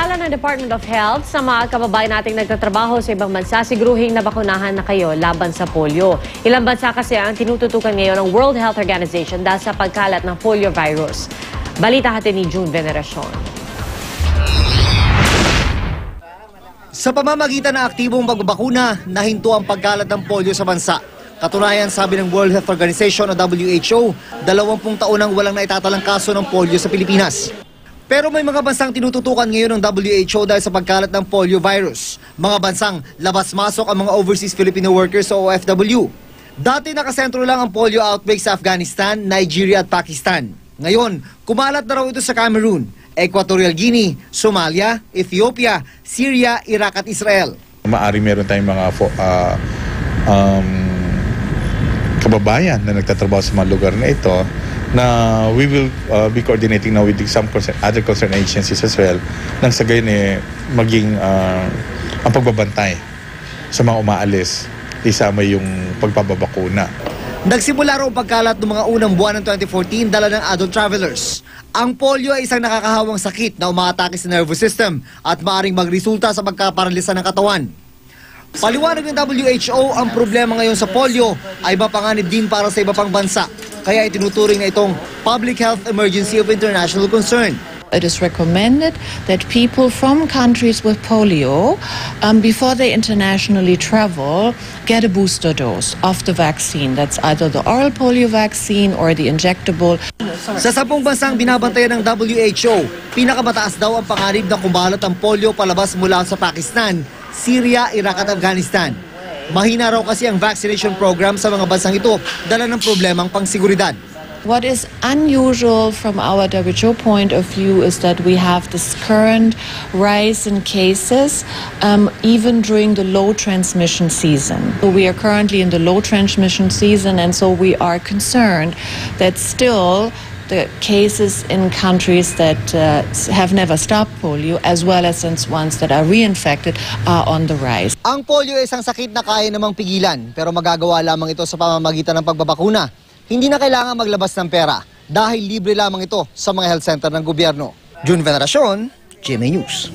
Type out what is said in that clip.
Paalala ng Department of Health sa mga kababayan nating nagtatrabaho sa ibang bansa, siguruhin na bakunahan na kayo laban sa polio. Ilang bansa kasi ang tinututukan ngayon ng World Health Organization dahil sa pagkalat ng polio virus. Balita natin ni June Veneracion. Sa pamamagitan ng aktibong pagbabakuna, nahinto ang pagkalat ng polio sa bansa. Katunayan, sabi ng World Health Organization o WHO, 20 taon nang walang naitatalang kaso ng polio sa Pilipinas. Pero may mga bansang tinututukan ngayon ng WHO dahil sa pagkalat ng polio virus. Mga bansang labas-masok ang mga overseas Filipino workers o OFW. Dati nakasentro lang ang polio outbreak sa Afghanistan, Nigeria at Pakistan. Ngayon, kumalat na raw ito sa Cameroon, Equatorial Guinea, Somalia, Ethiopia, Syria, Iraq at Israel. Maari meron tayong mga kababayan na nagtatrabaho sa mga lugar na ito na we will be coordinating now with some other concerned agencies as well nang sa gayon maging ang pagbabantay sa mga umaalis isama yung pagpapabakuna. Nagsimula raw ang pagkalat ng mga unang buwan ng 2014 dala ng adult travelers. Ang polio ay isang nakakahawang sakit na umaatake sa nervous system at maaaring magresulta sa pagkaparalisa ng katawan. Paliwanag ng WHO, ang problema ngayon sa polio ay mapanganib din para sa iba pang bansa. Kaya itinuturing na itong public health emergency of international concern. It is recommended that people from countries with polio, before they internationally travel, get a booster dose of the vaccine. That's either the oral polio vaccine or the injectable. Sa 10 bansang binabantayan ng WHO, pinakamataas daw ang panganib na kumalat ang polio palabas mula sa Pakistan, Syria, Iraq at Afghanistan. Mahina raw kasi ang vaccination program sa mga bansang ito dala ng problemang pangsiguridad. What is unusual from our WHO point of view is that we have this current rise in cases even during the low transmission season. So we are currently in the low transmission season, and so we are concerned that still the cases in countries that have never stopped polio, as well as in ones that are reinfected, are on the rise. Ang polio ay isang sakit na kaya namang pigilan, pero magagawa lamang ito sa pamamagitan ng pagbabakuna. Hindi na kailangan maglabas ng pera dahil libre lamang ito sa mga health center ng gobyerno. June Veneracion, GMA News.